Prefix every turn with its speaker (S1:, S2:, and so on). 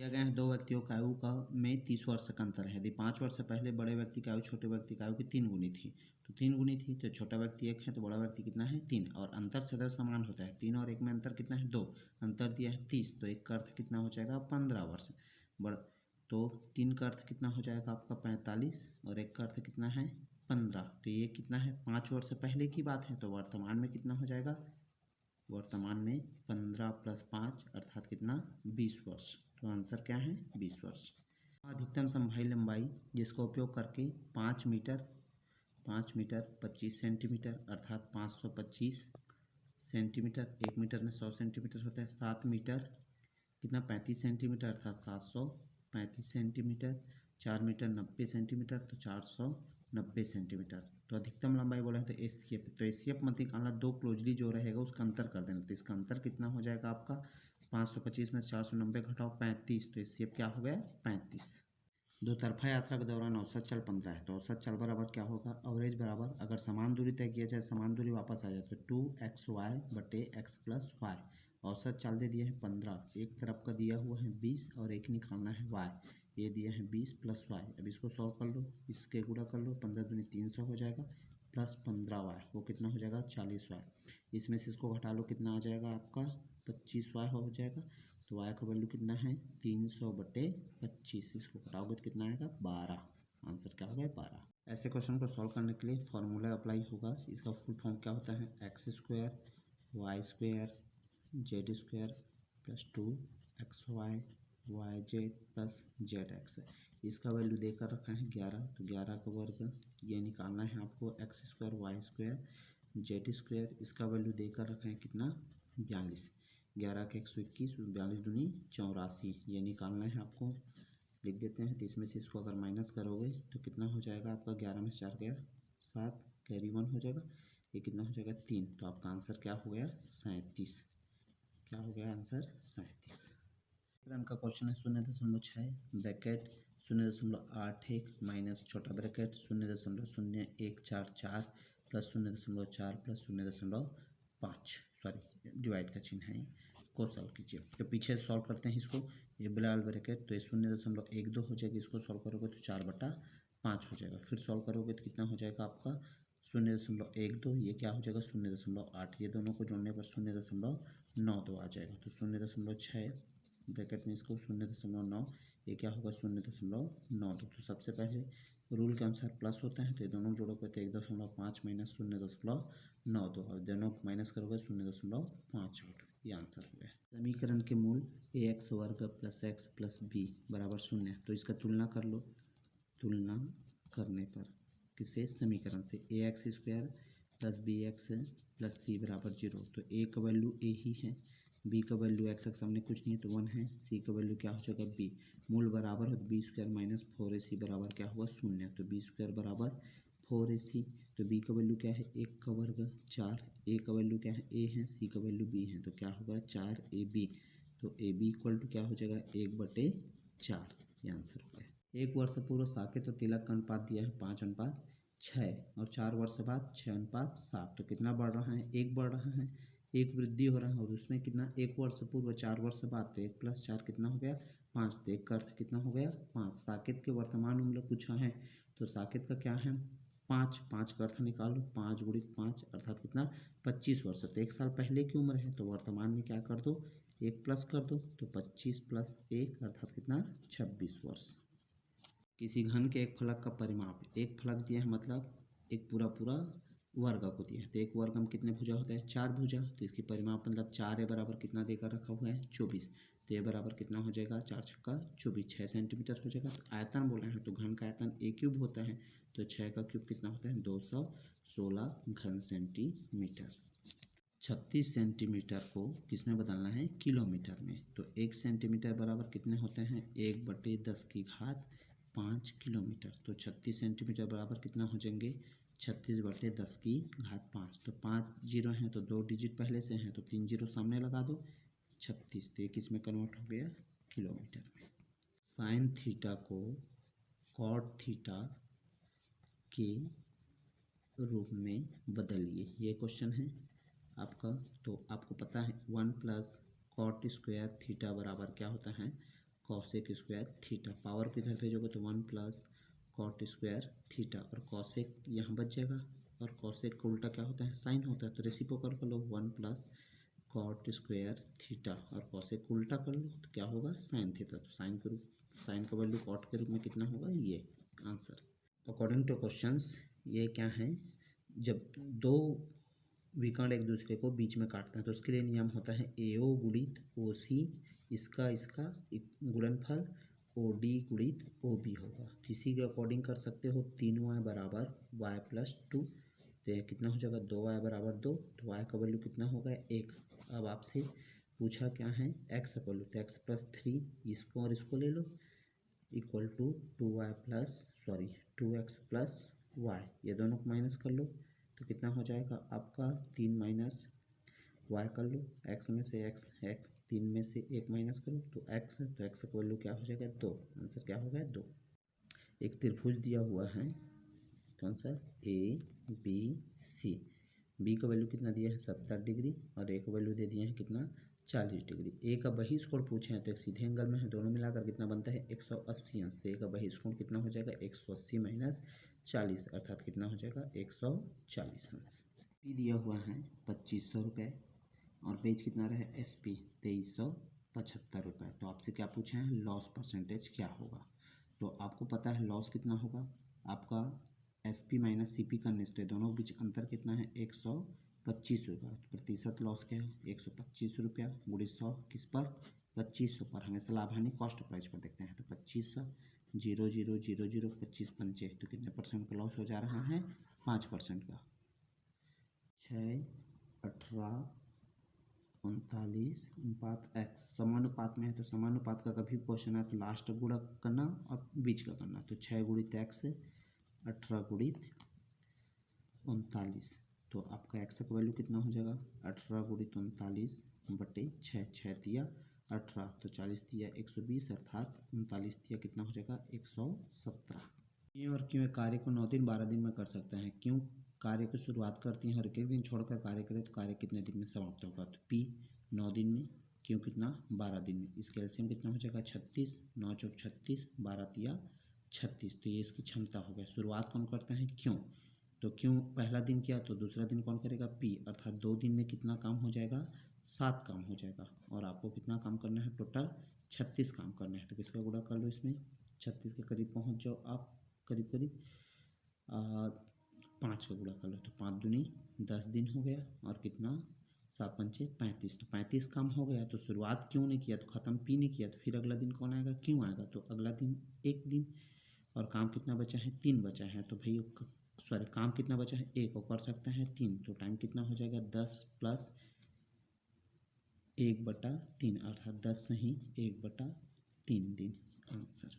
S1: दिया गया है दो व्यक्तियों की आयु का में 30 वर्ष का अंतर है। यदि 5 वर्ष से पहले बड़े व्यक्ति की आयु छोटे व्यक्ति की आयु की 3 गुनी थी, तो 3 गुनी थी तो छोटा व्यक्ति 1 है तो बड़ा व्यक्ति कितना है 3, और अंतर सदैव समान होता है। 3 और 1 में अंतर कितना है 2, अंतर दिया है 30, तो 1 का अर्थ कितना हो जाएगा 15 वर्ष। बड़ा तो 3 का अर्थ कितना हो जाएगा आपका 45 और 1 का अर्थ कितना है 15, तो ये कितना है 5 वर्ष पहले की बात है। तो वर्तमान में कितना हो जाएगा, वर्तमान में 15 + 5 अर्थात कितना 20 वर्ष। तो आंसर क्या है 20 वर्ष। अधिकतम संभावित लंबाई जिसका उपयोग करके 5 मीटर 25 सेंटीमीटर अर्थात 525 सेंटीमीटर, 1 मीटर में 100 सेंटीमीटर होता है। 7 मीटर कितना 35 सेंटीमीटर अर्थात 735 सेंटीमीटर। 4 मीटर 90 सेंटीमीटर तो 490 सेंटीमीटर। तो अधिकतम लंबाई बोला है तो एससीएफ, तो एससीएफ मत निकालना, दो क्लोजली जो रहेगा उसका अंतर कर देना। तो इसका अंतर कितना हो जाएगा आपका 525 में 490 घटाओ 35, तो एससीएफ क्या हो गया 35। दो तरफा यात्रा के दौरान औसत चल 15 है, तो औसत चल बराबर क्या होगा अवरेज बराबर, अगर समान दूरी तय किया जाए समान दूरी वापस आ जाए तो 2xy बटे x + y। औसत चाल दे दिया है 15, एक तरफ का दिया हुआ है 20 और एक निकालना है y, ये दिया है 20 + y। अब इसको सॉल्व कर लो, इसके गुणा कर लो, 15 दूनी 300 हो जाएगा प्लस 15y, वो कितना हो जाएगा 40y। इसमें से इसको घटा लो, कितना आ जाएगा आपका 25y हो जाएगा। तो y का वैल्यू कितना है 300 बटे 25, इसको घटाओगे तो कितना आएगा 12। आंसर क्या होगा 12। ऐसे क्वेश्चन को सॉल्व करने के लिए फॉर्मूला अप्लाई होगा। इसका फुल फॉर्म क्या होता है x² y² z² + 2xy yz + zx। इसका वैल्यू देकर रखा है 11, तो 11 का वर्ग ये निकालना है आपको x² y² z²। इसका वैल्यू देकर रखा है कितना 42, 11 के 121, 42 दूनी 84, ये निकालना है आपको। लिख देते हैं, तो इसमें से इसको अगर माइनस करोगे तो कितना हो जाएगा आपका 11 में 4 गया 7, कैरी 1 हो जाएगा, ये कितना हो जाएगा 3। तो आपका आंसर क्या हो गया 37। क्या हो गया आंसर 37। रन का क्वेश्चन है 0.6 ब्रैकेट 0.81 माइनस छोटा bracket 0.0144 plus 0.4 plus 0.5 sorry divide का चिन्ह है, को सॉल्व कीजिए। तो पीछे सॉल्व करते हैं इसको, ये बिलाल ब्रैकेट तो ये 0.12 हो जाएगी, इसको सॉल्व करोगे तो 4/5 हो जाएगा। फिर सॉल्व करोगे तो कितना हो जाएगा आपका 0.12, ये क्या हो जाएगा 0.8, ये दोनों को जोड़ने पर 0.92 आ जाएगा। तो 0.6 ब्रैकेट में इसको 0.9, ये क्या होगा 0.92। तो सबसे पहले रूल के अनुसार प्लस होता है, तो ये दोनों जोड़ोगे तो 1.5 माइनस 0.92, और दोनों को माइनस करोगे 0.58, ये आंसर हो गया। समीकरण के मूल ax वर्ग प्लस x प्लस b बराबर 0, तो इसका तुलना कर लो। तुलना करने पर किसे समीकरण से ax² plus bx plus c बराबर 0, तो a का वैल्यू a ही है, b का वैल्यू x के सामने कुछ नहीं है तो 1 है, c का वैल्यू क्या हो जाएगा b, मूल बराबर है तो b² माइनस 4ac बराबर क्या हुआ 0, तो b² बराबर 4ac। तो b का वैल्यू क्या है 1 का वर्ग 4, a का वैल्यू क्या है a है, c का वैल्यू b है, तो क्या होगा 4ab। तो ab इक्वल टू क्या हो जाएगा 1/4, ये आंसर हो गया। 1 वर्ष पूर्व साकेत और तिलक का अनुपात दिया है 5:6 और 4 वर्ष बाद 6:7, तो कितना बढ़ रहा है 1 बढ़ रहा है, 1 वृद्धि हो रहा है, और उसमें कितना 1 वर्ष पूर्व 4 वर्ष बाद, तो 1 + 4 कितना हो गया 5, तो 1 का अर्थ कितना हो गया 5। साकेत के वर्तमान उम्र पूछा है, तो साकेत का क्या है 5, 5 का अर्थ निकालो, 5 × 5 अर्थात कितना 25 वर्ष, तो 1 साल पहले की उम्र है, तो वर्तमान में क्या कर दो 1 प्लस कर दो, तो 25 + 1 अर्थात कितना 26 वर्ष। किसी घन के एक फलक का परिमाप, एक फलक दिया है मतलब एक पूरा वर्ग को दिया है, तो एक वर्ग में कितने भुजा होता है 4 भुजा, तो इसकी परिमाप मतलब 4 बराबर कितना देकर रखा हुआ है 24, तो ये बराबर कितना हो जाएगा 4 × 24 6 सेंटीमीटर हो जाएगा। तो आयतन बोला है तो घन का आयतन a³ होता है, तो 6 का क्यूब कितना होता है 216 घन सेंटीमीटर। 36 सेंटीमीटर को किसमें बदलना है किलोमीटर में, तो 1 सेंटीमीटर बराबर कितने होते हैं 1/10⁵ किलोमीटर, तो 36 सेंटीमीटर बराबर कितना हो जाएंगे 36/10⁵ तो 5 जीरो हैं तो 2 डिजिट पहले से हैं तो 3 जीरो सामने लगा दो 36, तो 1 इसमें कन्वर्ट हो गया किलोमीटर में। साइन थीटा को कॉट थीटा के रूप में बदलिए, ये क्वेश्चन है आपका। तो आपको पता है 1 + cot² थीटा बराबर क्या होता है कॉसेक स्क्वायर थीटा। पावर को इधर भेजोगे तो 1 प्लस कॉट स्क्वायर थीटा, और कॉसेक यहाँ बच जाएगा, और कॉसेक का उल्टा क्या होता है, साइन होता है, तो रेसिप्रोकल कर लो 1 प्लस कॉट स्क्वायर थीटा, और कॉसेक को उल्टा कर लो तो क्या होगा, साइन थीटा। तो साइन का वैल्यू कॉट के रूप में कितना होगा, ये आंसर। अकॉर्डिंग टू क्वेश्चंस ये क्या है, जब दो विकर्ण एक दूसरे को बीच में काटते हैं तो उसके लिए नियम होता है AO गुणित OC, इसका गुणनफल OD गुणित OB होगा। तो इसी के अकॉर्डिंग कर सकते हो 3y बराबर y प्लस 2, तो यह कितना हो जाएगा, 2y बराबर 2, तो y का वैल्यू कितना होगा, 1। अब आपसे पूछा क्या है, x का वैल्यू, तो x प्लस 3, इसको और इसको ले लो, equal to 2x plus y, ये दोनों को माइनस कर लो तो कितना हो जाएगा आपका 3 माइनस y कर लो, x में से x 3 में से 1 माइनस करो तो x, तो x का वैल्यू क्या हो जाएगा, 2। आंसर क्या हो गया, 2। एक त्रिभुज दिया हुआ है, कौन सा, ABC, B का वैल्यू कितना दिया है, 70 डिग्री, और A का वैल्यू दे दिया है कितना, 40 डिग्री। A का बहिष्कोण पूछे हैं तो एक सीधे एंगल में है, दोनों मिलाकर कितना बनता है, 180 अंश। तो A का बहिष्कोण कितना हो जाएगा, 180 माइनस 40, अर्थात कितना हो जाएगा, 140 अंश। P दिया हुआ है 2500 रुपये, और पेज कितना रहे, SP 2375 रुपये। तो आपसे क्या पूछा है, लॉस परसेंटेज क्या होगा। तो आपको पता है लॉस कितना होगा, आपका SP माइनस CP करने से दोनों के बीच अंतर कितना है, 125 रुपये। प्रतिशत लॉस क्या है, 125 रुपया गुणित 100 किस पर, 2500 पर। हमेशा लाभ हानि कॉस्ट प्राइस पर देखते हैं, तो 2500 0 0 0 0 25 पंचे, तो कितने परसेंट का लॉस हो जा रहा है, 5% का। 6 18 39 अनुपात x, समानुपात में है तो समानुपात का कभी क्वेश्चन है तो लास्ट गुणा करना और बीच का करना, तो 6 गुणित x 18 गुणित 39, तो आपका x का वैल्यू कितना हो जाएगा, 18 गुणित 39 बटे 6, 6 दिया 18, तो 40 दिया 120, अर्थात 39 दिया कितना हो जाएगा, 117। क्यों और क्यों कार्य को 9 दिन 12 दिन में कर सकते हैं, क्यों कार्य की शुरुआत करती हैं और एक दिन छोड़कर कार्य करें तो कार्य कितने दिन में समाप्त होगा, तो P 9 दिन में, क्यों कितना, 12 दिन में। इसका एलसीएम कितना हो जाएगा, 36, 9 चौक 36, 12 तिया 36, तो ये इसकी क्षमता हो गया। शुरुआत कौन करता है, क्यों, तो क्यों पहला दिन किया तो दूसरा दिन कौन करेगा, P, अर्थात 2 दिन में कितना काम हो जाएगा, 7 काम हो जाएगा, और आपको कितना काम करना है, टोटल 36 काम करना है। तो किसका गुणा कर लो, इसमें 36 के करीब पहुँच जाओ आप, करीब 5 का गुणा कर लो, तो 5 दूनी 10 दिन हो गया, और कितना 7 पंचे 35, तो 35 काम हो गया। तो शुरुआत क्यों नहीं किया तो ख़त्म P नहीं किया, तो फिर अगला दिन कौन आएगा, क्यों आएगा, तो अगला दिन 1 दिन, और काम कितना बचा है, 3 बचा है, तो भाई काम कितना बचा है, 1 और कर सकते हैं 3, तो टाइम कितना हो जाएगा, 10 प्लस 1/3, अर्थात 10 नहीं 1/3 दिन, आंसर।